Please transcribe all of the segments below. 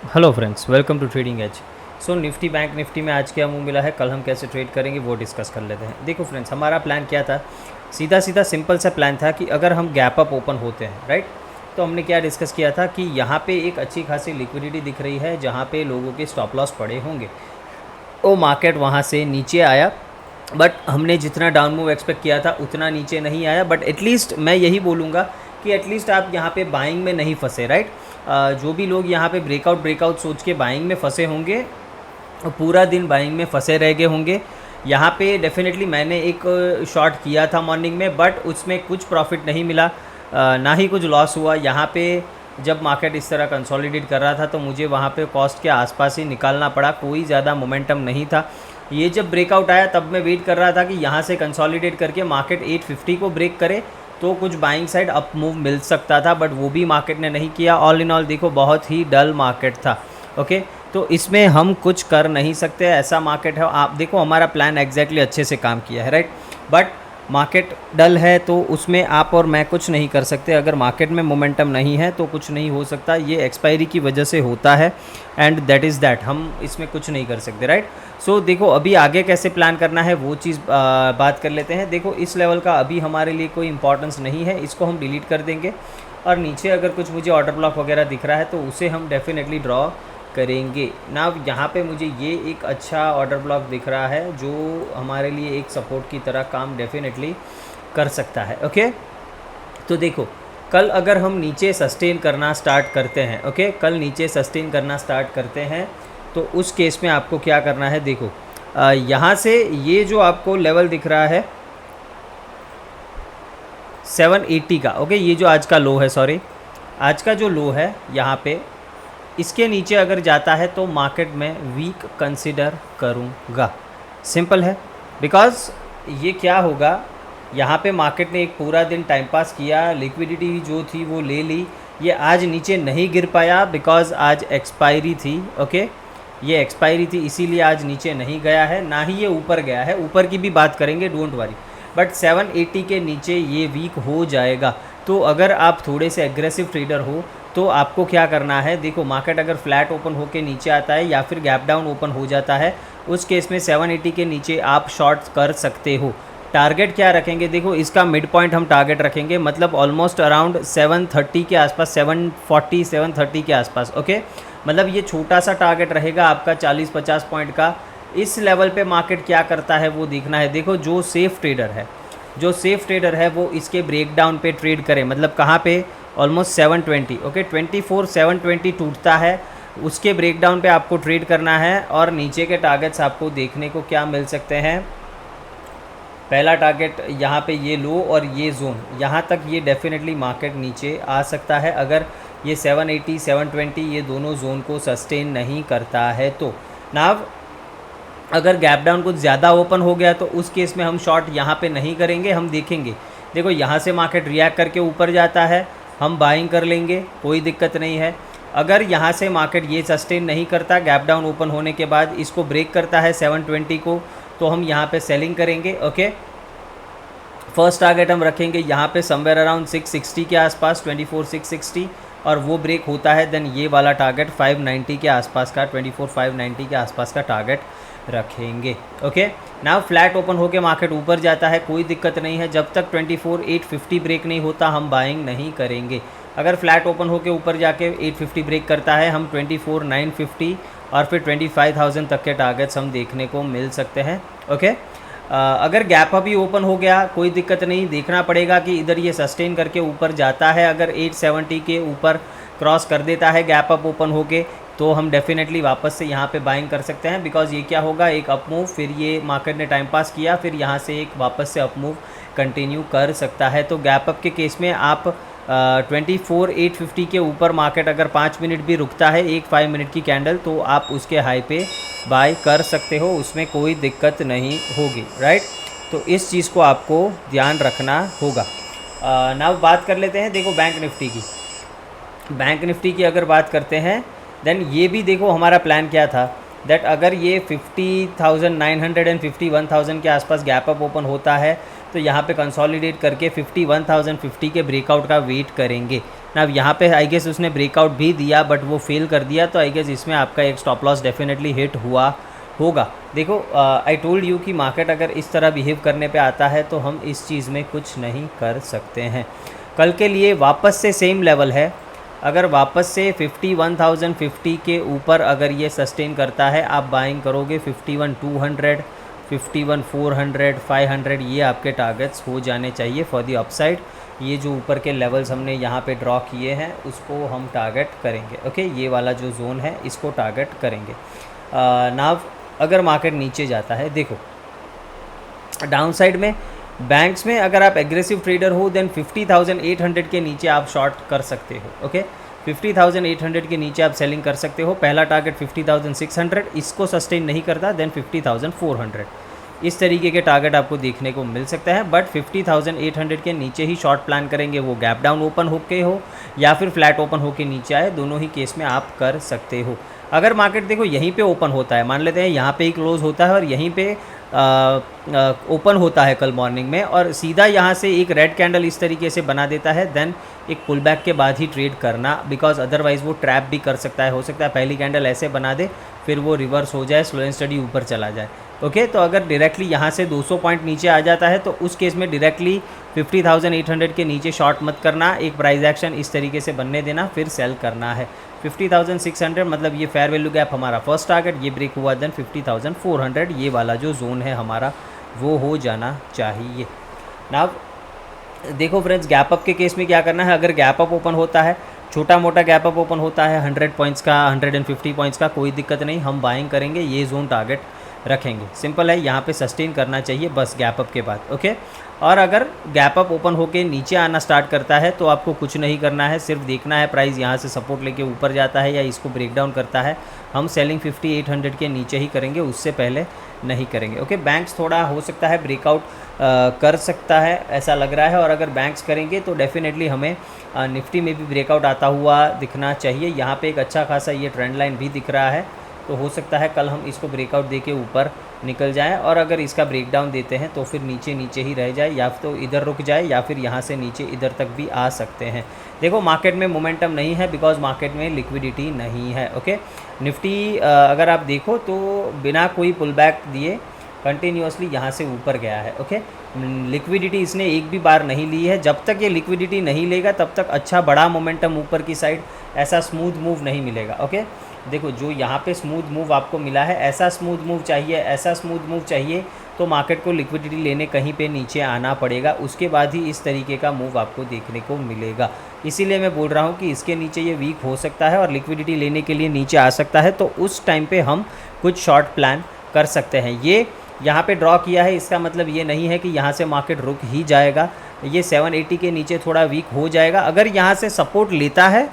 Hello friends, welcome to trading edge. So Nifty bank Nifty में आज क्या मुंह मिला है, कल हम कैसे ट्रेड करेंगे वो डिस्कस कर लेते हैं। देखो फ्रेंड्स, हमारा प्लान क्या था, सीधा सीधा सिंपल सा प्लान था कि अगर हम गैप अप ओपन होते हैं, राइट, तो हमने क्या डिस्कस किया था कि यहाँ पे एक अच्छी खासी लिक्विडिटी दिख रही है जहाँ पे लोगों के स्टॉप लॉस पड़े होंगे। वो मार्केट वहाँ से नीचे आया, बट हमने जितना डाउन मूव एक्सपेक्ट किया था उतना नीचे नहीं आया। बट एटलीस्ट मैं यही बोलूँगा कि एटलीस्ट आप यहाँ पे बाइंग में नहीं फंसे, राइट। जो भी लोग यहाँ पे ब्रेकआउट सोच के बाइंग में फंसे होंगे, पूरा दिन बाइंग में फंसे रह गए होंगे। यहाँ पे डेफिनेटली मैंने एक शॉट किया था मॉर्निंग में, बट उसमें कुछ प्रॉफिट नहीं मिला, ना ही कुछ लॉस हुआ। यहाँ पे जब मार्केट इस तरह कंसोलिडेट कर रहा था तो मुझे वहाँ पे कॉस्ट के आसपास ही निकालना पड़ा, कोई ज़्यादा मोमेंटम नहीं था। ये जब ब्रेकआउट आया तब मैं वेट कर रहा था कि यहाँ से कंसोलिडेट करके मार्केट 850 को ब्रेक करे तो कुछ बाइंग साइड अप मूव मिल सकता था, बट वो भी मार्केट ने नहीं किया। ऑल इन ऑल देखो, बहुत ही डल मार्केट था। ओके, तो इसमें हम कुछ कर नहीं सकते, ऐसा मार्केट है। आप देखो, हमारा प्लान एग्जैक्टली अच्छे से काम किया है, राइट, बट मार्केट डल है तो उसमें आप और मैं कुछ नहीं कर सकते। अगर मार्केट में मोमेंटम नहीं है तो कुछ नहीं हो सकता, ये एक्सपायरी की वजह से होता है, एंड दैट इज़ दैट, हम इसमें कुछ नहीं कर सकते, राइट। सो देखो, अभी आगे कैसे प्लान करना है वो चीज़ बात कर लेते हैं। देखो, इस लेवल का अभी हमारे लिए कोई इंपॉर्टेंस नहीं है, इसको हम डिलीट कर देंगे, और नीचे अगर कुछ मुझे ऑर्डर ब्लॉक वगैरह दिख रहा है तो उसे हम डेफिनेटली ड्रॉ करेंगे ना। यहाँ पे मुझे ये एक अच्छा ऑर्डर ब्लॉक दिख रहा है जो हमारे लिए एक सपोर्ट की तरह काम डेफिनेटली कर सकता है। ओके, तो देखो, कल अगर हम नीचे सस्टेन करना स्टार्ट करते हैं, ओके, कल नीचे सस्टेन करना स्टार्ट करते हैं तो उस केस में आपको क्या करना है। देखो, यहाँ से ये जो आपको लेवल दिख रहा है 780 का, ओके, ये जो आज का लो है, सॉरी, आज का जो लो है यहाँ पे, इसके नीचे अगर जाता है तो मार्केट में वीक कंसिडर करूँगा। सिंपल है, बिकॉज़ ये क्या होगा, यहाँ पे मार्केट ने एक पूरा दिन टाइम पास किया, लिक्विडिटी जो थी वो ले ली, ये आज नीचे नहीं गिर पाया बिकॉज़ आज एक्सपायरी थी। ओके, ये एक्सपायरी थी इसीलिए आज नीचे नहीं गया है, ना ही ये ऊपर गया है। ऊपर की भी बात करेंगे, डोंट वरी, बट 780 के नीचे ये वीक हो जाएगा। तो अगर आप थोड़े से एग्रेसिव ट्रेडर हो तो आपको क्या करना है। देखो, मार्केट अगर फ्लैट ओपन होके नीचे आता है या फिर गैप डाउन ओपन हो जाता है, उस केस में 780 के नीचे आप शॉर्ट कर सकते हो। टारगेट क्या रखेंगे, देखो, इसका मिड पॉइंट हम टारगेट रखेंगे, मतलब ऑलमोस्ट अराउंड 730 के आसपास, 740 730 के आसपास। ओके, मतलब ये छोटा सा टारगेट रहेगा आपका 40-50 पॉइंट का। इस लेवल पे मार्केट क्या करता है वो देखना है। देखो, जो सेफ़ ट्रेडर है वो इसके ब्रेकडाउन पे ट्रेड करे, मतलब कहाँ पे, ऑलमोस्ट 720। ओके, 24 720 टूटता है, उसके ब्रेकडाउन पे आपको ट्रेड करना है। और नीचे के टारगेट्स आपको देखने को क्या मिल सकते हैं। पहला टारगेट यहाँ पे ये लो और ये जोन, यहाँ तक ये डेफिनेटली मार्केट नीचे आ सकता है अगर ये 780 720 ये दोनों जोन को सस्टेन नहीं करता है तो। नाव अगर गैप डाउन कुछ ज़्यादा ओपन हो गया तो उस केस में हम शॉर्ट यहाँ पे नहीं करेंगे, हम देखेंगे। देखो, यहाँ से मार्केट रिएक्ट करके ऊपर जाता है, हम बाइंग कर लेंगे, कोई दिक्कत नहीं है। अगर यहाँ से मार्केट ये सस्टेन नहीं करता, गैप डाउन ओपन होने के बाद इसको ब्रेक करता है 720 को, तो हम यहाँ पे सेलिंग करेंगे। ओके, फर्स्ट टारगेट हम रखेंगे यहाँ पे समवेयर अराउंड 660 के आसपास, 24,660, और वो ब्रेक होता है देन ये वाला टारगेट 590 के आसपास का, 24,590 के आसपास का टारगेट रखेंगे। ओके, नाउ फ्लैट ओपन होके मार्केट ऊपर जाता है, कोई दिक्कत नहीं है, जब तक 24,850 ब्रेक नहीं होता हम बाइंग नहीं करेंगे। अगर फ्लैट ओपन होके ऊपर जाके 850 ब्रेक करता है, हम 24,950 और फिर 25,000 तक के टारगेट्स हम देखने को मिल सकते हैं। ओके, अगर गैप अप ही ओपन हो गया, कोई दिक्कत नहीं, देखना पड़ेगा कि इधर ये सस्टेन करके ऊपर जाता है। अगर 870 के ऊपर क्रॉस कर देता है गैप अप ओपन होके, तो हम डेफिनेटली वापस से यहाँ पे बाइंग कर सकते हैं, बिकॉज ये क्या होगा, एक अप मूव, फिर ये मार्केट ने टाइम पास किया, फिर यहाँ से एक वापस से अप मूव कंटिन्यू कर सकता है। तो गैप अप के केस में आप 24,850 के ऊपर मार्केट अगर 5 मिनट भी रुकता है, एक 5 मिनट की कैंडल, तो आप उसके हाई पे बाय कर सकते हो, उसमें कोई दिक्कत नहीं होगी, राइट। तो इस चीज़ को आपको ध्यान रखना होगा। नाउ बात कर लेते हैं, देखो, बैंक निफ्टी की अगर बात करते हैं, देन ये भी देखो हमारा प्लान क्या था, दैट अगर ये 50,950 1,000 के आसपास गैप अप ओपन होता है तो यहाँ पे कंसोलिडेट करके 51,050 के ब्रेकआउट का वेट करेंगे। ना। अब यहाँ पे आई गेस उसने ब्रेकआउट भी दिया बट वो फेल कर दिया, तो आई गेस इसमें आपका एक स्टॉप लॉस डेफिनेटली हिट हुआ होगा। देखो आई टोल्ड यू कि मार्केट अगर इस तरह बिहेव करने पे आता है तो हम इस चीज़ में कुछ नहीं कर सकते हैं। कल के लिए वापस से सेम लेवल है, अगर वापस से 51,050 के ऊपर अगर ये सस्टेन करता है आप बाइंग करोगे 51,200, 51,400, 500, ये आपके टारगेट्स हो जाने चाहिए फॉर दी अपसाइड। ये जो ऊपर के लेवल्स हमने यहाँ पे ड्रॉ किए हैं उसको हम टारगेट करेंगे। ओके, ये वाला जो जोन है इसको टारगेट करेंगे। नाव अगर मार्केट नीचे जाता है, देखो डाउन साइड में बैंक्स में अगर आप एग्रेसिव ट्रेडर हो देन 50,800 के नीचे आप शॉर्ट कर सकते हो। ओके, 50,800 के नीचे आप सेलिंग कर सकते हो। पहला टारगेट 50,600, इसको सस्टेन नहीं करता देन 50,400, इस तरीके के टारगेट आपको देखने को मिल सकता है। बट 50,800 के नीचे ही शॉर्ट प्लान करेंगे, वो गैप डाउन ओपन होके हो या फिर फ्लैट ओपन होके नीचे आए, दोनों ही केस में आप कर सकते हो। अगर मार्केट देखो यहीं पे ओपन होता है, मान लेते हैं यहाँ पे ही क्लोज होता है और यहीं पे ओपन होता है कल मॉर्निंग में, और सीधा यहाँ से एक रेड कैंडल इस तरीके से बना देता है, देन एक पुल बैक के बाद ही ट्रेड करना, बिकॉज अदरवाइज़ वो ट्रैप भी कर सकता है। हो सकता है पहली कैंडल ऐसे बना दे फिर वो रिवर्स हो जाए, स्लो एंड स्टडी ऊपर चला जाए। ओके, तो अगर डायरेक्टली यहाँ से 200 पॉइंट नीचे आ जाता है तो उस केस में डायरेक्टली 50,800 के नीचे शॉर्ट मत करना, एक प्राइस एक्शन इस तरीके से बनने देना, फिर सेल करना है। 50,600 मतलब ये फेयर वैल्यू गैप हमारा फर्स्ट टारगेट, ये ब्रेक हुआ देन 50,400, ये वाला जो जोन है हमारा वो हो जाना चाहिए। ना देखो फ्रेंड्स, गैप अप के केस में क्या करना है, अगर गैप अप ओपन होता है, छोटा मोटा गैप अप ओपन होता है 100 पॉइंट्स का, 150 पॉइंट्स का, कोई दिक्कत नहीं, हम बाइंग करेंगे, ये जोन टारगेट रखेंगे। सिंपल है, यहाँ पे सस्टेन करना चाहिए बस गैप अप के बाद। ओके, और अगर गैप अप ओपन होके नीचे आना स्टार्ट करता है तो आपको कुछ नहीं करना है, सिर्फ देखना है प्राइस यहाँ से सपोर्ट लेके ऊपर जाता है या इसको ब्रेक डाउन करता है। हम सेलिंग 50,800 के नीचे ही करेंगे, उससे पहले नहीं करेंगे। ओके, बैंक्स थोड़ा हो सकता है ब्रेकआउट कर सकता है ऐसा लग रहा है, और अगर बैंक्स करेंगे तो डेफिनेटली हमें निफ्टी में भी ब्रेकआउट आता हुआ दिखना चाहिए। यहाँ पे एक अच्छा खासा ये ट्रेंड लाइन भी दिख रहा है, तो हो सकता है कल हम इसको ब्रेकआउट देके ऊपर निकल जाएं, और अगर इसका ब्रेकडाउन देते हैं तो फिर नीचे नीचे ही रह जाए, या तो इधर रुक जाए या फिर यहाँ से नीचे इधर तक भी आ सकते हैं। देखो मार्केट में मोमेंटम नहीं है बिकॉज मार्केट में लिक्विडिटी नहीं है। ओके, निफ्टी अगर आप देखो तो बिना कोई पुल बैक दिए कंटिन्यूसली यहाँ से ऊपर गया है। ओके, लिक्विडिटी इसने एक भी बार नहीं ली है, जब तक ये लिक्विडिटी नहीं लेगा तब तक अच्छा बड़ा मोमेंटम ऊपर की साइड ऐसा स्मूथ मूव नहीं मिलेगा। ओके, देखो जो यहाँ पे स्मूथ मूव आपको मिला है, ऐसा स्मूथ मूव चाहिए, ऐसा स्मूथ मूव चाहिए तो मार्केट को लिक्विडिटी लेने कहीं पे नीचे आना पड़ेगा, उसके बाद ही इस तरीके का मूव आपको देखने को मिलेगा। इसीलिए मैं बोल रहा हूँ कि इसके नीचे ये वीक हो सकता है और लिक्विडिटी लेने के लिए नीचे आ सकता है, तो उस टाइम पे हम कुछ शॉर्ट प्लान कर सकते हैं। ये यहाँ पे ड्रॉ किया है, इसका मतलब ये नहीं है कि यहाँ से मार्केट रुक ही जाएगा, ये 780 के नीचे थोड़ा वीक हो जाएगा। अगर यहाँ से सपोर्ट लेता है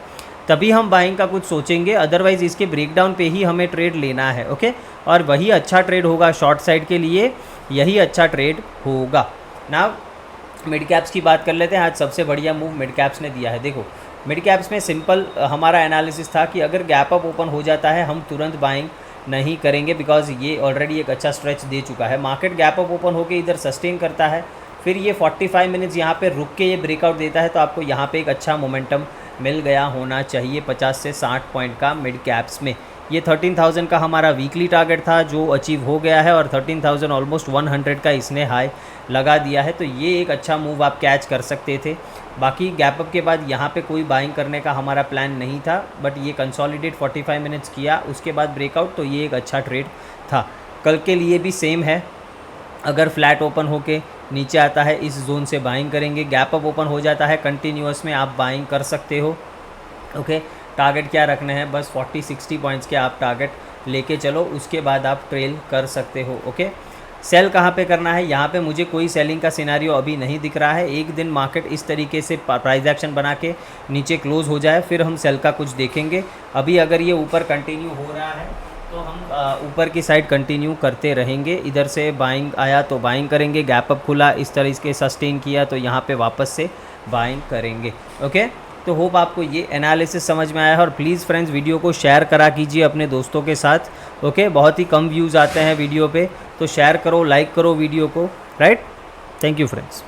तभी हम बाइंग का कुछ सोचेंगे, अदरवाइज़ इसके ब्रेकडाउन पे ही हमें ट्रेड लेना है। ओके, और वही अच्छा ट्रेड होगा शॉर्ट साइड के लिए, यही अच्छा ट्रेड होगा ना। मिड कैप्स की बात कर लेते हैं। आज सबसे बढ़िया मूव मिड कैप्स ने दिया है। देखो मिड कैप्स में सिंपल हमारा एनालिसिस था कि अगर गैप अप ओपन हो जाता है हम तुरंत बाइंग नहीं करेंगे, बिकॉज ये ऑलरेडी एक अच्छा स्ट्रेच दे चुका है। मार्केट गैप अप ओपन होकर इधर सस्टेन करता है, फिर ये 45 मिनट्स यहाँ पे रुक के ये ब्रेकआउट देता है, तो आपको यहाँ पे एक अच्छा मोमेंटम मिल गया होना चाहिए 50 से 60 पॉइंट का मिड कैप्स में। ये 13,000 का हमारा वीकली टारगेट था जो अचीव हो गया है, और 13,000 ऑलमोस्ट 100 का इसने हाई लगा दिया है, तो ये एक अच्छा मूव आप कैच कर सकते थे। बाकी गैप अप के बाद यहाँ पे कोई बाइंग करने का हमारा प्लान नहीं था, बट ये कंसोलिडेट 45 मिनट्स किया, उसके बाद ब्रेकआउट, तो ये एक अच्छा ट्रेड था। कल के लिए भी सेम है, अगर फ्लैट ओपन होके नीचे आता है इस जोन से बाइंग करेंगे, गैप अप ओपन हो जाता है कंटिन्यूअस में आप बाइंग कर सकते हो। ओके, टारगेट क्या रखने हैं, बस 40-60 पॉइंट्स के आप टारगेट लेके चलो, उसके बाद आप ट्रेल कर सकते हो। ओके, सेल कहाँ पे करना है, यहाँ पे मुझे कोई सेलिंग का सिनारियो अभी नहीं दिख रहा है। एक दिन मार्केट इस तरीके से प्राइस एक्शन बना के नीचे क्लोज हो जाए फिर हम सेल का कुछ देखेंगे। अभी अगर ये ऊपर कंटिन्यू हो रहा है तो हम ऊपर की साइड कंटिन्यू करते रहेंगे। इधर से बाइंग आया तो बाइंग करेंगे, गैप अप खुला इस तरह से सस्टेन किया तो यहाँ पे वापस से बाइंग करेंगे। ओके, तो होप आपको ये एनालिसिस समझ में आया है, और प्लीज़ फ्रेंड्स वीडियो को शेयर करा कीजिए अपने दोस्तों के साथ। ओके, बहुत ही कम व्यूज़ आते हैं वीडियो पे, तो शेयर करो, लाइक करो वीडियो को, राइट। Thank you friends.